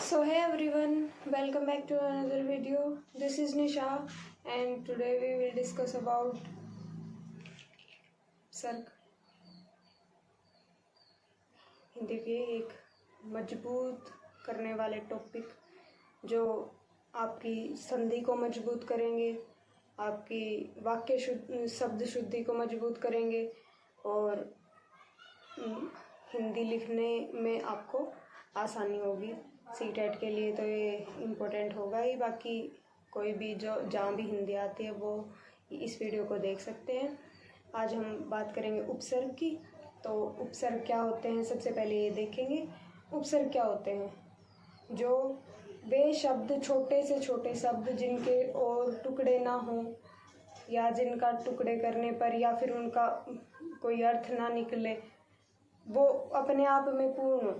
So hey everyone, welcome back to another video. This is Nisha and today we will discuss about उपसर्ग। हिंदी के एक मजबूत करने वाले टॉपिक जो आपकी संधि को मजबूत करेंगे, आपकी वाक्य शब्द शुद्धि को मजबूत करेंगे और हिंदी लिखने में आपको आसानी होगी। सीटेट के लिए तो ये इम्पोर्टेंट होगा ही। बाकी कोई भी जो जहाँ भी हिंदी आती है वो इस वीडियो को देख सकते हैं। आज हम बात करेंगे उपसर्ग की। तो उपसर्ग क्या होते हैं, सबसे पहले ये देखेंगे। उपसर्ग क्या होते हैं? जो वे शब्द, छोटे से छोटे शब्द जिनके और टुकड़े ना हों या जिनका टुकड़े करने पर या फिर उनका कोई अर्थ ना निकले, वो अपने आप में पूर्ण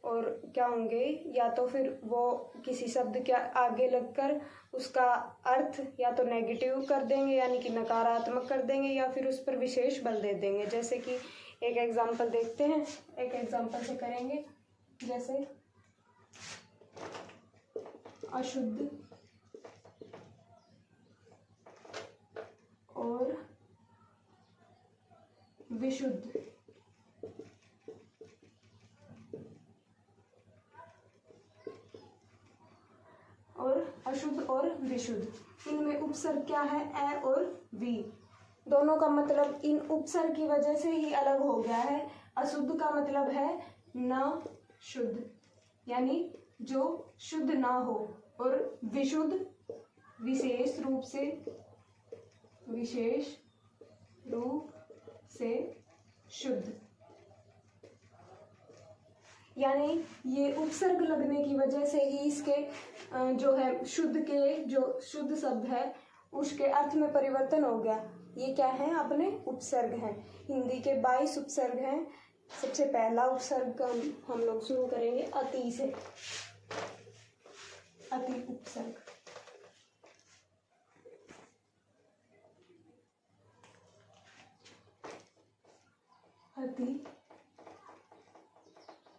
और क्या होंगे, या तो फिर वो किसी शब्द के आगे लगकर उसका अर्थ या तो नेगेटिव कर देंगे यानी कि नकारात्मक कर देंगे या फिर उस पर विशेष बल दे देंगे। जैसे कि एक एग्जांपल देखते हैं, एक एग्जांपल से करेंगे। जैसे अशुद्ध और विशुद्ध। और अशुद्ध और विशुद्ध, इनमें उपसर्ग क्या है? ए और वी। दोनों का मतलब इन उपसर्ग की वजह से ही अलग हो गया है। अशुद्ध का मतलब है न शुद्ध, यानी जो शुद्ध ना हो, और विशुद्ध विशेष रूप से शुद्ध। यानी ये उपसर्ग लगने की वजह से ही इसके जो है शुद्ध के जो शुद्ध शब्द है उसके अर्थ में परिवर्तन हो गया। ये क्या है? अपने उपसर्ग हैं। हिंदी के 22 उपसर्ग हैं। सबसे पहला उपसर्ग हम लोग शुरू करेंगे अति से। अति उपसर्ग। अति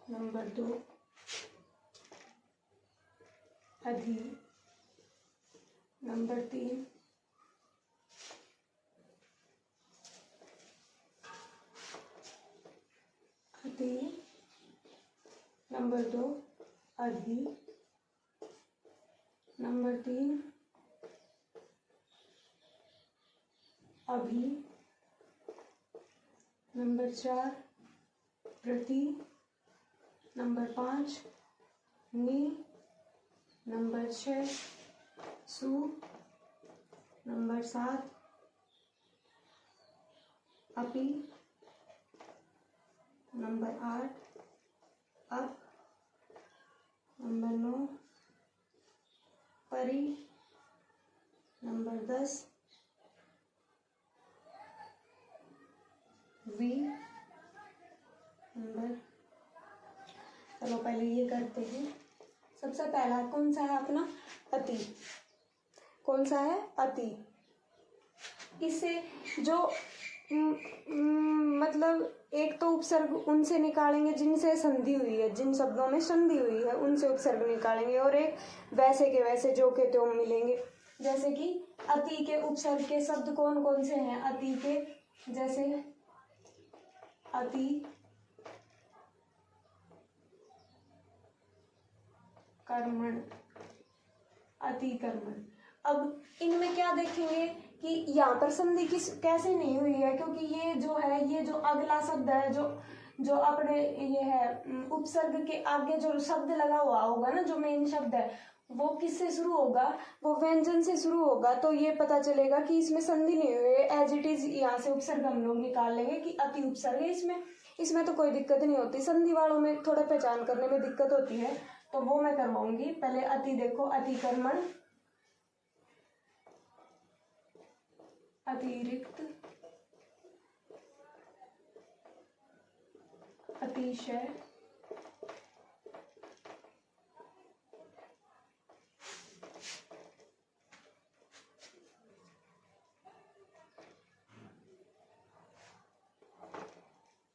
नंबर 2, अधि नंबर 3, अति नंबर 2, अधि नंबर 3, अभि नंबर 4, प्रति नंबर 5, नि नंबर 6, सु नंबर 7, अपि नंबर 8, अप नंबर 9, परि नंबर 10, वी नंबर। चलो पहले ये करते हैं। सबसे पहला कौन सा है अपना? अति। कौन सा है? अति। इससे जो मतलब एक तो उपसर्ग उनसे निकालेंगे जिनसे संधि हुई है, जिन शब्दों में संधि हुई है उनसे उपसर्ग निकालेंगे, और एक वैसे के वैसे जो के त्यों मिलेंगे। जैसे कि अति के उपसर्ग के शब्द कौन कौन से हैं? अति के जैसे अति कर्मण, अतिकर्मण। अब इनमें क्या देखेंगे कि यहाँ पर संधि कैसे नहीं हुई है, क्योंकि ये जो है, ये जो अगला शब्द है, जो अपने ये है उपसर्ग के आगे जो शब्द लगा हुआ होगा ना, जो मेन शब्द है, वो किससे शुरू होगा? वो व्यंजन से शुरू होगा। तो ये पता चलेगा कि इसमें संधि नहीं हुई है। एज इट इज यहाँ से उपसर्ग हम लोग निकाल लेंगे कि अति उपसर्ग है। इसमें तो कोई दिक्कत नहीं होती। संधि वालों में थोड़ा पहचान करने में दिक्कत होती है, तो वो मैं करवाऊंगी। पहले अति देखो, अतिकर्मण, अतिरिक्त, अतिशय,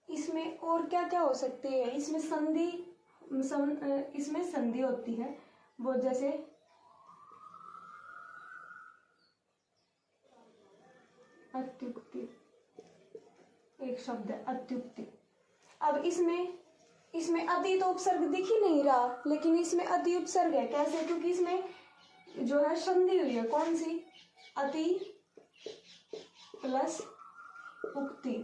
इसमें और क्या क्या हो सकती है? इसमें संधि इसमें संधि होती है, वो जैसे अत्युक्ति, एक शब्द है अत्युक्ति। अब इसमें अति तो उपसर्ग दिख ही नहीं रहा, लेकिन इसमें अति उपसर्ग है। कैसे? क्योंकि इसमें जो है संधि हुई है, कौन सी? अति प्लस उक्ति,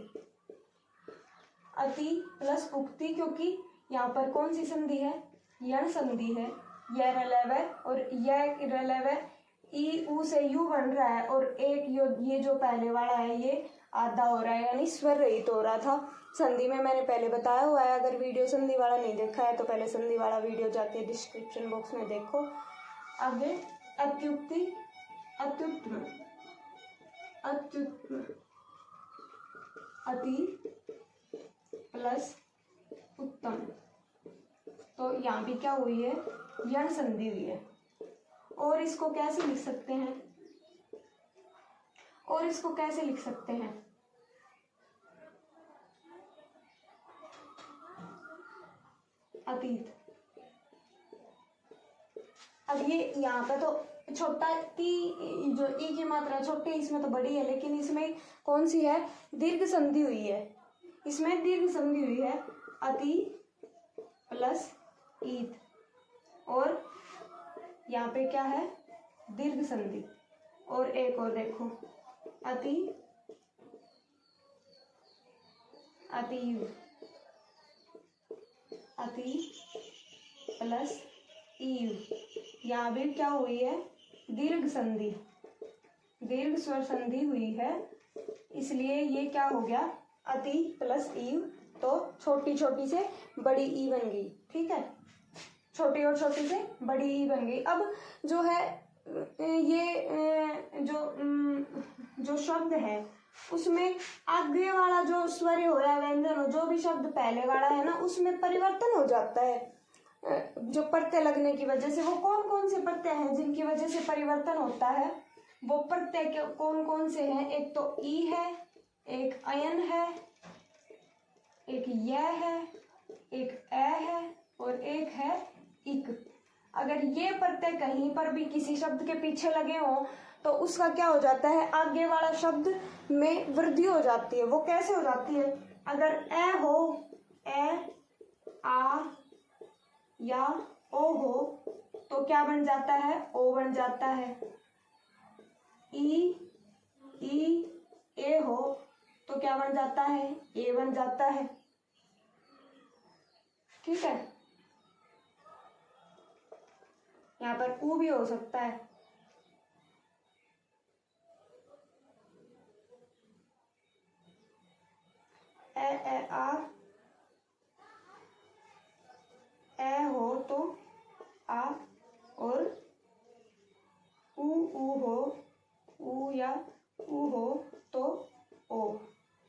अति प्लस उक्ति, क्योंकि यहाँ पर कौन सी संधि है? यण संधि है। यह रलव है और यह रलव है, ई ऊ से यू बन रहा है, और एक ये जो पहले वाला है ये आधा हो रहा है, यानी स्वर रहित हो रहा था। संधि में मैंने पहले बताया हुआ है, अगर वीडियो संधि वाला नहीं देखा है तो पहले संधि वाला वीडियो जाके डिस्क्रिप्शन बॉक्स में देखो। आगे अत्युक्ति, अत्युत्तम, अत्युत्तम, अति प्लस उत्तम। तो यहाँ भी क्या हुई है? यण संधि हुई है। और इसको कैसे लिख सकते हैं? और इसको कैसे लिख सकते हैं? अतीत। अब ये यहाँ पे तो छोटा ती, जो ई की मात्रा छोटी, इसमें तो बड़ी है, लेकिन इसमें कौन सी है? दीर्घ संधि हुई है। इसमें दीर्घ संधि हुई है, अति प्लस ईद, और यहाँ पे क्या है? दीर्घ संधि। और एक और देखो, अति अतियु, अति प्लस ईयु, यहाँ भी क्या हुई है? दीर्घ संधि, दीर्घ स्वर संधि हुई है, इसलिए ये क्या हो गया? अति प्लस ईयु। तो छोटी छोटी से बड़ी ई बन गई। ठीक है, छोटी और छोटी से बड़ी ई बन गई। अब जो है ये जो शब्द है उसमें आगे वाला जो स्वर हो या व्यंजन हो, जो भी शब्द पहले वाला है ना, उसमें परिवर्तन हो जाता है जो प्रत्यय लगने की वजह से। वो कौन कौन से प्रत्यय हैं जिनकी वजह से परिवर्तन होता है? वो प्रत्यय कौन कौन से हैं? एक तो ई है, एक अयन है, एक य है, एक ए है, और एक है इक। अगर ये प्रत्यय कहीं पर भी किसी शब्द के पीछे लगे हों तो उसका क्या हो जाता है? आगे वाला शब्द में वृद्धि हो जाती है। वो कैसे हो जाती है? अगर ए हो, ए, आ या ओ हो तो क्या बन जाता है? ओ बन जाता है। ई, ए हो तो क्या बन जाता है? ए बन जाता है। ठीक है, यहाँ पर ऊ भी हो सकता है। ए आ, ए हो तो आ, और ऊ हो, ऊ या ऊ हो तो ओ।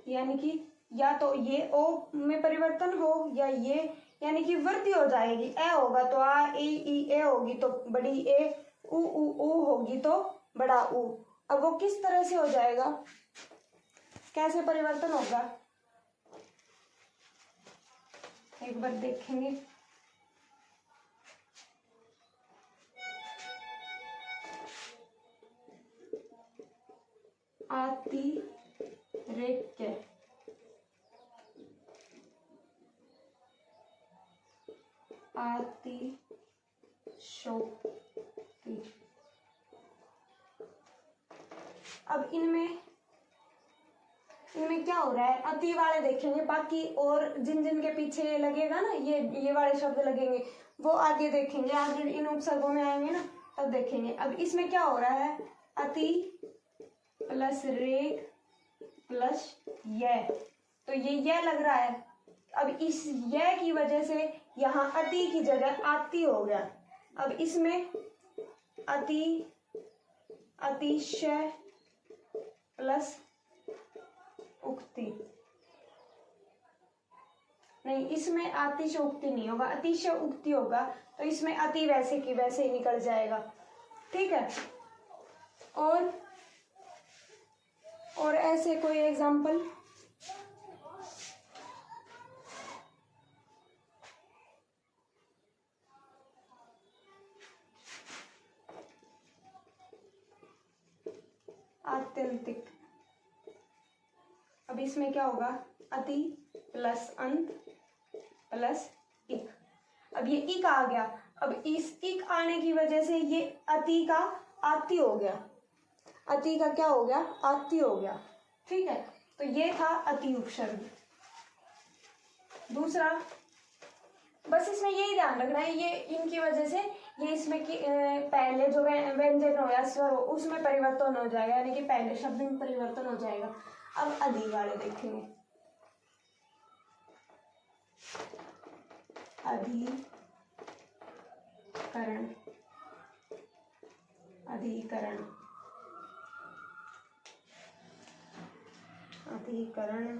यानी कि या तो ये ओ में परिवर्तन हो या ये, यानी कि वृद्धि हो जाएगी। ए होगा तो आ, ई ए होगी तो बड़ी ए, ऊ होगी तो बड़ा ऊ। अब वो किस तरह से हो जाएगा? कैसे परिवर्तन होगा? एक बार देखेंगे। अतिरेक्य, अतिशोक्ति। अब इनमें क्या हो रहा है? अति वाले देखेंगे, बाकी और जिन जिन के पीछे ये लगेगा ना, ये वाले शब्द लगेंगे, वो आगे देखेंगे, आगे इन उपसर्गों में आएंगे ना तब देखेंगे। अब इसमें क्या हो रहा है? अति प्लस रेख प्लस य, तो ये लग रहा है। अब इस य की वजह से यहाँ अति की जगह आती हो गया। अब इसमें अति, अतिशय प्लस उक्ति, नहीं, इसमें अतिशयोक्ति नहीं होगा, अतिशय उक्ति होगा। तो इसमें अति वैसे की वैसे ही निकल जाएगा। ठीक है, और ऐसे कोई एग्जाम्पल? आत्यंतिक। अब इसमें क्या होगा, अति प्लस अंत प्लस इक। अब ये इक आ गया, अब इस इक आने की वजह से ये अति का आति हो गया, अति का क्या हो गया, आति हो गया। ठीक है, तो ये था अति उपसर्ग। दूसरा, बस इसमें यही ध्यान रखना है, ये इनकी वजह से ये इसमें कि पहले जो व्यंजन हो या स्वर हो उसमें परिवर्तन हो जाएगा, यानी कि पहले शब्द में परिवर्तन हो जाएगा। अब अधि वाले देखेंगे, अधिकरण, अधिकरण, अधिकरण,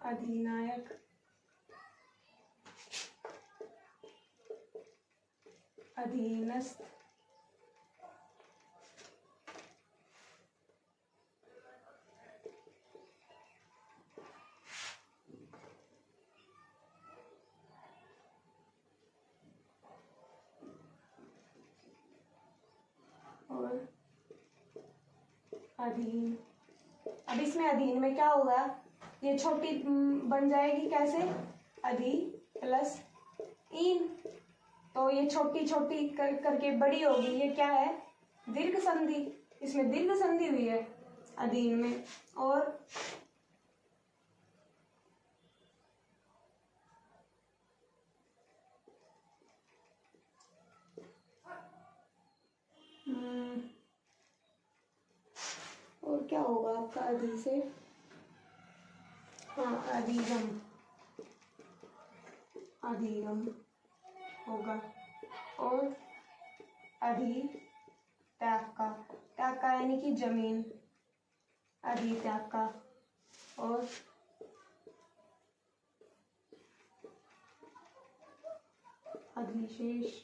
अधिनायक, अधीनस्थ, और अधीन। अब इसमें अधीन में क्या होगा, ये छोटी बन जाएगी कैसे, अधि प्लस ईन, तो ये छोटी छोटी करके बड़ी होगी, ये क्या है, दीर्घ संधि, इसमें दीर्घ संधि हुई है अधीन में। और और क्या होगा आपका अधि से, हाँ अधिगम, अधिगम होगा। और अधि त्याग का, त्याग का यानी कि जमीन, अधि त्याग का। और अधिशेष।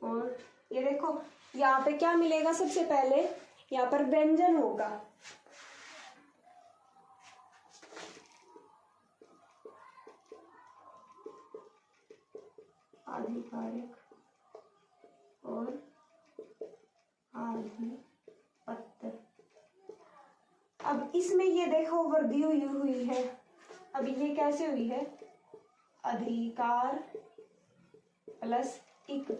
और ये देखो यहाँ पे क्या मिलेगा, सबसे पहले यहाँ पर व्यंजन होगा, आधिकारिक और आधिपत्य। अब इसमें ये देखो वृद्धि हुई है, अब ये कैसे हुई है, अधिकार प्लस इक,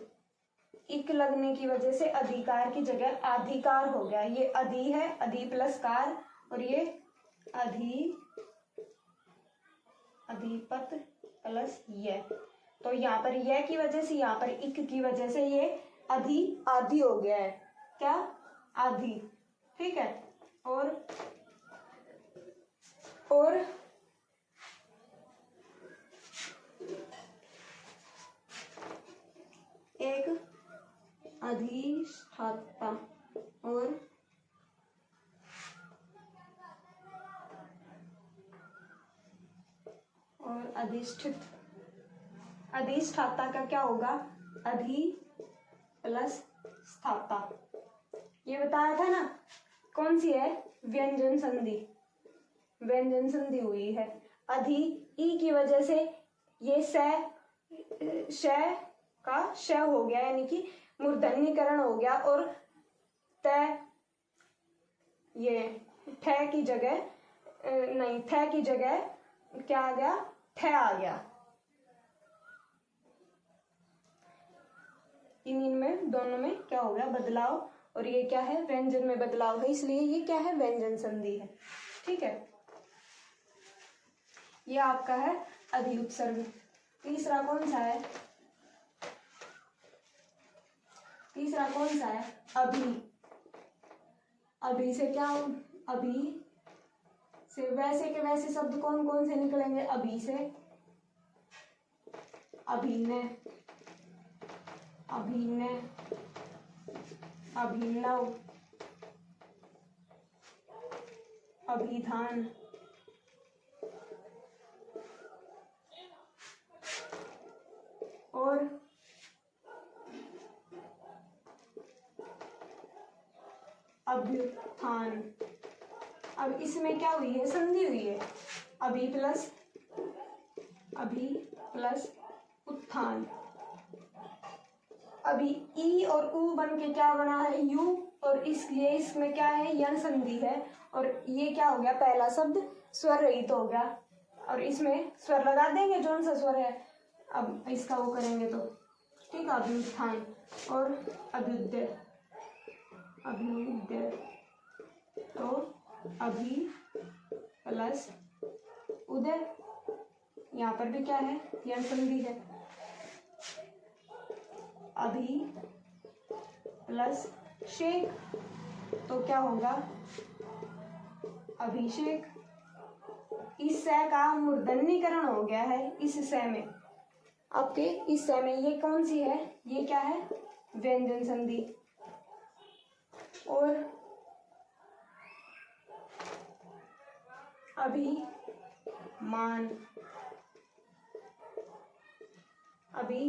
इक लगने की वजह से अधिकार की जगह अधिकार हो गया। ये अधि है, अधि प्लस कार, और ये अधि, अधिपत प्लस ये, तो यहाँ पर यह की वजह से, यहाँ पर इक की वजह से ये अधि आदि हो गया है, क्या, आदि। ठीक है, और एक अधिष्ठाता और अधिष्ठित। अधिष्ठाता का क्या होगा, अधि प्लस स्थाता। ये बताया था ना, कौन सी है, व्यंजन संधि, व्यंजन संधि हुई है। अधि ई की वजह से ये श का श हो गया, यानी कि मूर्धन्यकरण हो गया, और त ये ठ की जगह नहीं, थ की जगह क्या आ गया, ठ आ गया। इनमें दोनों में क्या हो गया, बदलाव, और ये क्या है, व्यंजन में बदलाव है, इसलिए ये क्या है, व्यंजन संधि है। ठीक है, ये आपका है अधि उपसर्ग। तीसरा कौन सा है, तीसरा कौन सा है, अभी। अभी से क्या, अभी से वैसे के वैसे शब्द कौन कौन से निकलेंगे, अभी से अभिनय, अभिनय, अभिनव, अभिधान, और अभ्युत्थान। अब इसमें क्या हुई है, संधि हुई है, अभी प्लस अभी प्लस उत्थान। अभी ई और उ बन के क्या बना है, यू, और इसलिए इसमें क्या है, यण संधि है, और ये क्या हो गया, पहला शब्द स्वर रहित हो गया, और इसमें स्वर लगा देंगे जौन सा स्वर है। अब इसका वो करेंगे तो ठीक है, अभ्युत्थान और अभ्युदय। अभ्युदय तो अभी प्लस उदय, यहाँ पर भी क्या है, यण संधि है। अभी प्लस शेख तो क्या होगा, अभिषेक। इस स का मूर्धन्यकरण हो गया है इस स में, आपके इस स में। ये कौन सी है, ये क्या है, व्यंजन संधि। और अभी मान, अभी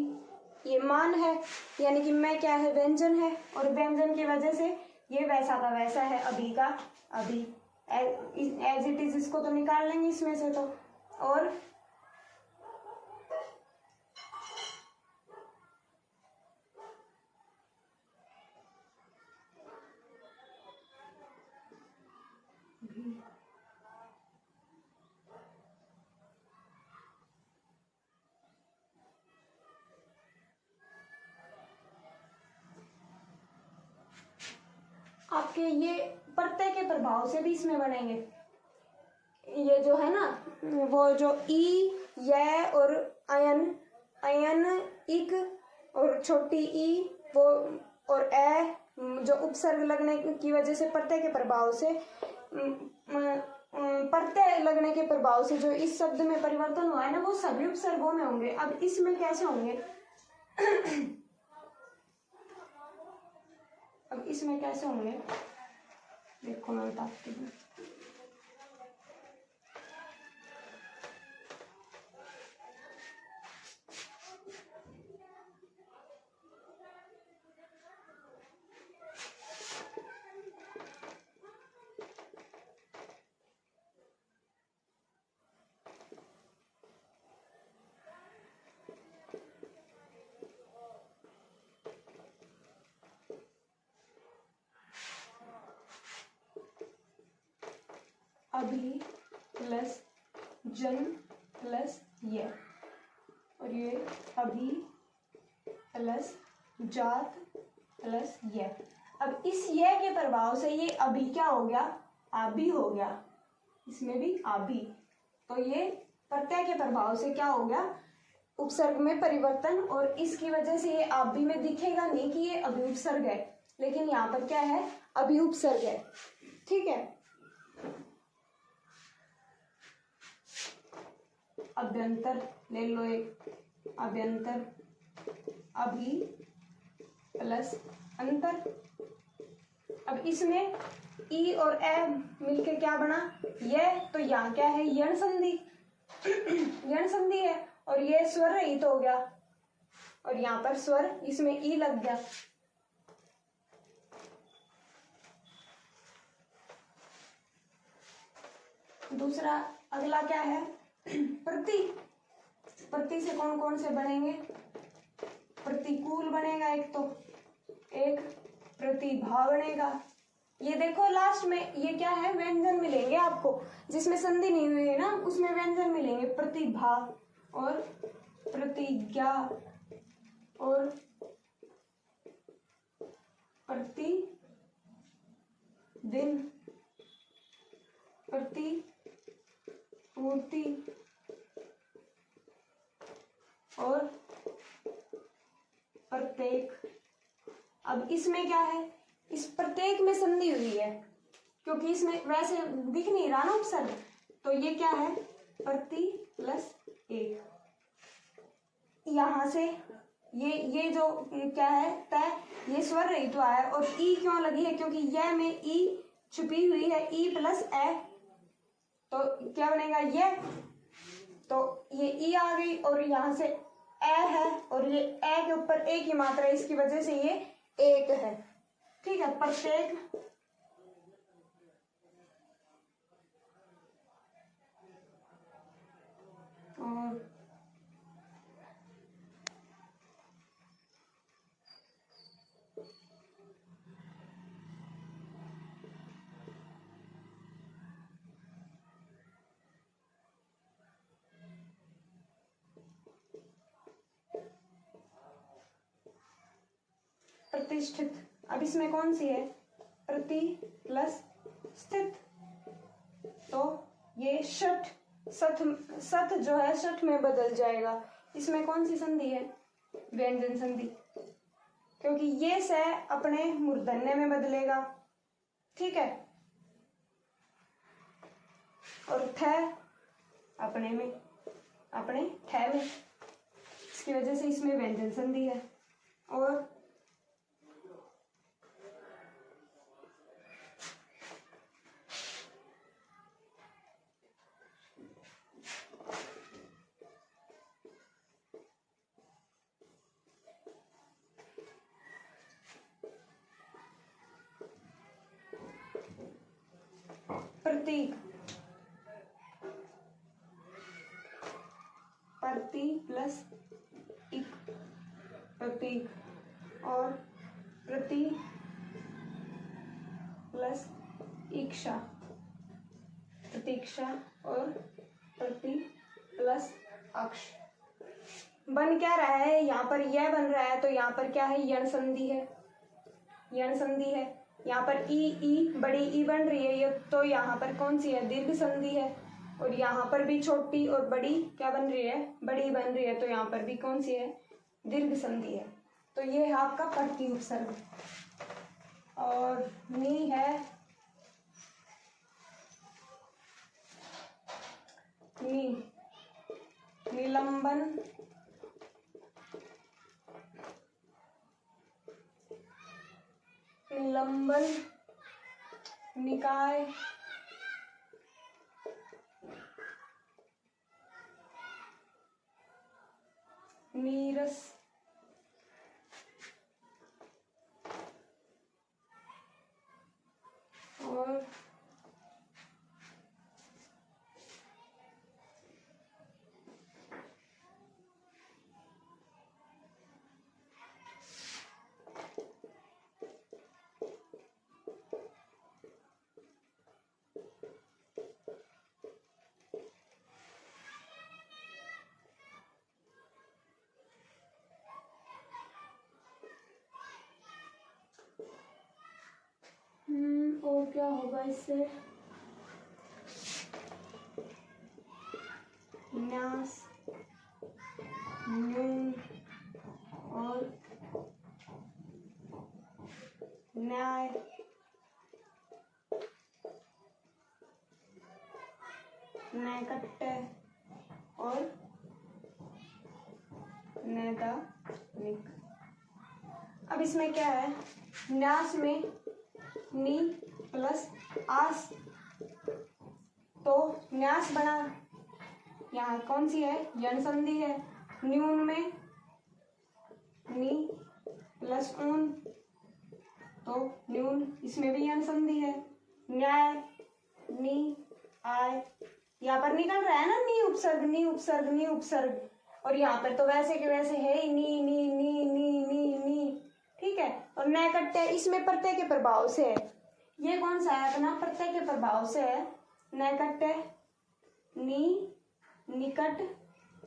ये मान है, यानी कि मैं क्या है, व्यंजन है, और व्यंजन की वजह से ये वैसा का वैसा है, अभी का अभी, एज इट इज। इसको तो निकाल लेंगे इसमें से तो। और आपके ये प्रत्यय के प्रभाव से भी इसमें बनेंगे। ये जो है ना, वो जो ई, य और अयन, अयन, इक और छोटी ई, वो और ए, जो उपसर्ग लगने की वजह से प्रत्यय के प्रभाव से, प्रत्यय लगने के प्रभाव से जो इस शब्द में परिवर्तन हुआ है ना, वो सभी उपसर्गों में होंगे। अब इसमें कैसे होंगे अब इसमें कैसे होंगे, देखो मैं बताती हूँ। अभी प्लस जन प्लस ये, और ये अभी प्लस जात प्लस ये। अब इस ये के प्रभाव से ये अभी क्या हो गया, आभी हो गया, इसमें भी आभी। तो ये प्रत्यय के प्रभाव से क्या हो गया, उपसर्ग में परिवर्तन, और इसकी वजह से ये आभी में दिखेगा नहीं कि ये अभी उपसर्ग है, लेकिन यहाँ पर क्या है, अभी उपसर्ग है। ठीक है, अभ्यंतर ले लो एक, अभ्यंतर, अभी प्लस अंतर। अब इसमें ई और ए मिलके क्या बना, ये, तो यहाँ क्या है, यण संधि यण संधि है, और ये स्वर रहित हो गया, और यहाँ पर स्वर, इसमें ई लग गया। दूसरा अगला क्या है, प्रति। प्रति से कौन कौन से बनेंगे, प्रतिकूल बनेगा एक, तो एक प्रतिभा बनेगा। ये देखो लास्ट में ये क्या है, व्यंजन मिलेंगे आपको, जिसमें संधि नहीं हुई है ना उसमें व्यंजन मिलेंगे, प्रतिभा और प्रतिज्ञा और प्रति दिन, प्रति पूर्ति और प्रत्येक। अब इसमें क्या है, इस प्रत्येक में संधि हुई है, क्योंकि इसमें वैसे दिख नहीं रहा ना उपसर्ग, तो ये क्या है, प्रति प्लस एक। यहाँ से ये जो क्या है, तय, ये स्वर रहित हुआ है, और ई क्यों लगी है, क्योंकि यह में ई छुपी हुई है, ई प्लस ए, तो क्या बनेगा, ये, तो ये ई आ गई, और यहाँ से ए है, और ये ए के ऊपर एक ही मात्रा है, इसकी वजह से ये एक है। ठीक है, प्रत्येक और प्रतिष्ठित। अब इसमें कौन सी है? प्रति प्लस स्थित, तो ये षठ, सत जो है षठ में बदल जाएगा। इसमें कौन सी संधि है? व्यंजन संधि, क्योंकि ये स अपने मूर्धन्य में बदलेगा, ठीक है, और थ अपने में, अपने ठ में, इसकी वजह से इसमें व्यंजन संधि है। और प्रतीक, प्रति प्लस इक, प्रतीक, और प्रति प्लस इक्षा, प्रतीक्षा, और प्रति प्लस अक्ष। बन क्या रहा है? यहाँ पर यह बन रहा है, तो यहाँ पर क्या है? यण संधि है, यण संधि है। यहाँ पर ई बड़ी ई बन रही है, ये तो यहाँ पर कौन सी है? दीर्घ संधि है। और यहाँ पर भी छोटी और बड़ी क्या बन रही है? बड़ी बन रही है, तो यहाँ पर भी कौन सी है? दीर्घ संधि है। तो ये है आपका प्रति उपसर्ग। और नी है, नी, निलंबन, निलंबन, निकाय, नीरस, और और क्या होगा इससे? न्यास, न्यून, और न्याय, नैकट्य, और नैदानिक। अब इसमें क्या है? न्यास में नी प्लस आस, तो न्यास बना, यहाँ कौन सी है? यण संधि है। न्यून में नी प्लस ऊन, तो न्यून, इसमें भी यण संधि है। न्याय, नी आय, यहाँ पर निकल रहा है ना नी उपसर्ग, नी उपसर्ग, नी उपसर्ग, और यहाँ पर तो वैसे के वैसे है ही नी नी नी नी नी नी, ठीक है। और नैकट्य इसमें प्रत्यय के प्रभाव से है। ये कौन सा है? अपना प्रत्यय के प्रभाव से है। नैकट्य, नी, निकट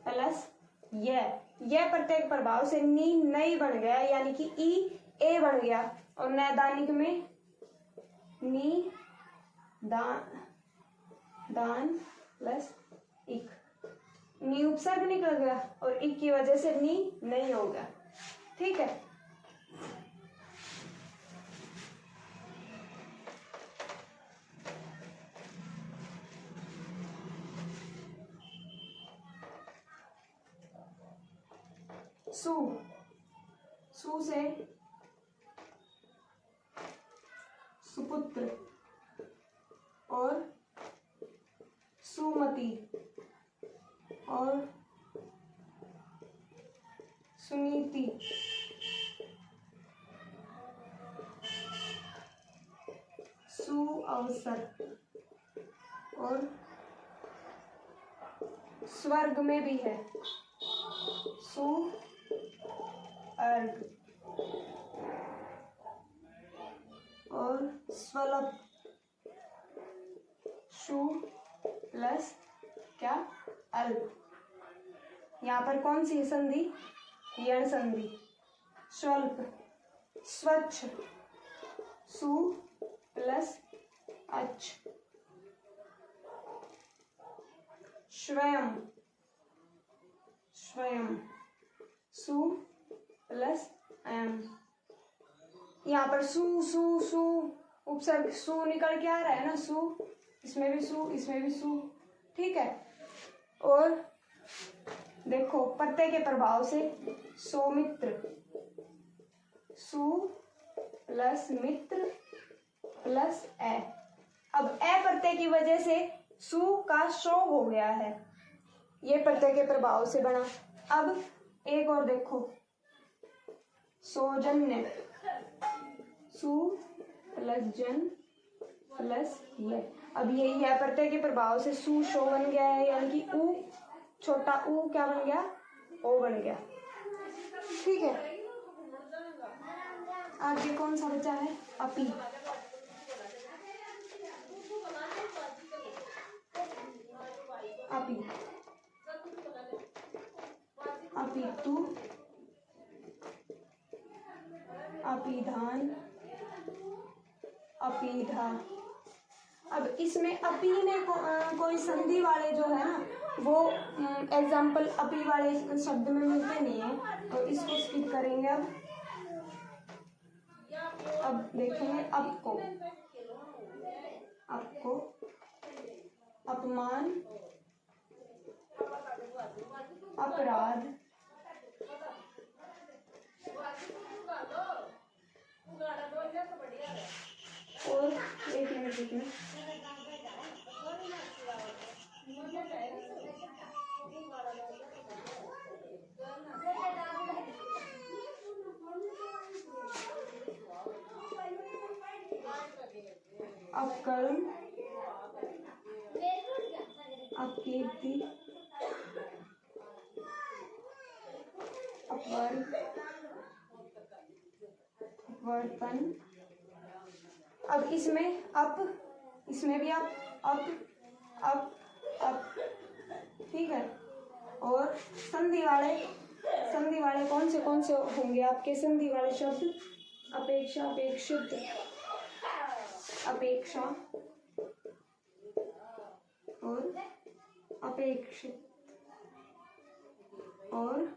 प्लस यह प्रत्यय के प्रभाव से नी नई बन गया, यानी कि ई ए बन गया। और नैदानिक में नी दान प्लस इक, नी उपसर्ग निकल गया और इक की वजह से नी नहीं हो गया, ठीक है। सु से सुपुत्र, और सुमति, और सुनीति, सुअवसर, और स्वर्ग में भी है सुअर्ग, और स्वल्प, शु प्लस क्या? अल्प। यहाँ पर कौन सी संधि? यण संधि। स्वल्प, स्वच्छ, सु प्लस अच, स्वयं, स्वयं, सु प्लस एम। यहाँ पर सु सु सु उपसर्ग सु निकल के आ रहा है ना, सु, इसमें भी सु, इसमें भी सु, ठीक है। और देखो प्रत्यय के प्रभाव से सौमित्र, सु प्लस मित्र प्लस ए। अब ए प्रत्यय की वजह से सु का शो हो गया है, ये प्रत्यय के प्रभाव से बना। अब एक और देखो, सौजन्य, सु प्लस जन प्लस ये। अब यही है प्रत्यय के प्रभाव से सु शो बन गया है, यानी कि उ, छोटा उ क्या बन गया, ओ बन गया, ठीक है। आगे कौन सा बचा है, अपी। अपी, अपितु, अपिधान, अपिधा। अब इसमें अपी में कोई संधि वाले जो है ना, वो एग्जाम्पल अपी वाले शब्द में मिलते नहीं है, तो इसको स्किप करेंगे। अब देखेंगे आपको, आपको अपमान, अपराध, और एक मिनट में अपकर्म, अपकीर्ति, अपवर्ग, अपवर्तन। अब इसमें इसमें भी अप, ठीक है। और संधि वाले कौन से होंगे आपके संधि वाले शब्द, अपेक्षा, अपेक्षित, अपेक्षा और अपेक्षित, और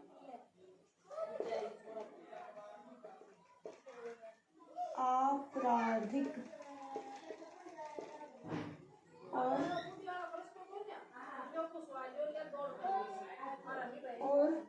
आपराधिक, और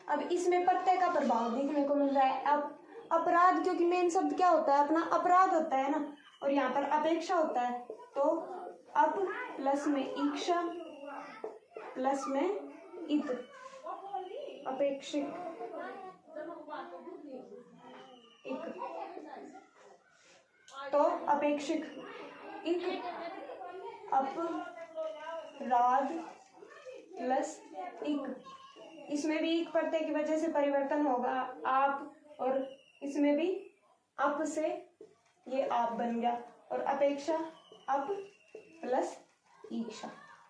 अब इसमें प्रत्यय का प्रभाव देखने को मिल रहा है। अब अपराध, क्योंकि मेन शब्द क्या होता है अपना, अपराध होता है ना, और यहाँ पर अपेक्षा होता है, तो अप प्लस में इक्षा प्लस में इत, अपेक्षिक, इक, तो अपेक्षिक, इक, अपराध प्लस इक। इसमें भी एक प्रत्यय की वजह से परिवर्तन होगा, आप, और इसमें भी अप से ये आप बन गया, और अपेक्षा अप प्लस ईक्षा,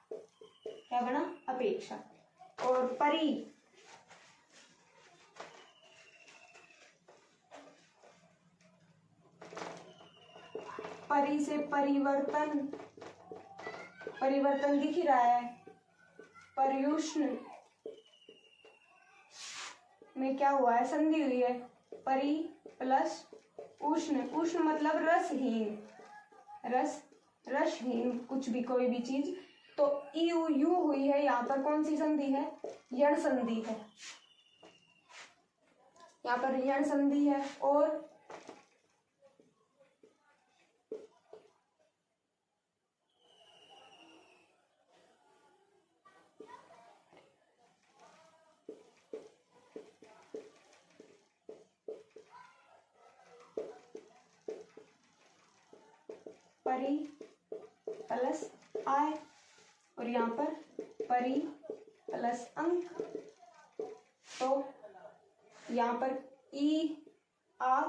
क्या बना, अपेक्षा। और परी, परी से परिवर्तन, परिवर्तन दिख ही रहा है। पर्युष्ण में क्या हुआ है, संधि हुई है, परी प्लस उष्ण, उष्ण मतलब रसहीन, रसहीन कुछ भी, कोई भी चीज, तो यू यू हुई है। यहाँ पर कौन सी संधि है, यण संधि है, यहाँ पर यण संधि है। और परी प्लस आय, और यहाँ पर परी प्लस अंक, तो यहाँ पर ई आ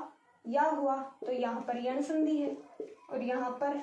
या हुआ, तो यहाँ पर यण संधि है, और यहाँ पर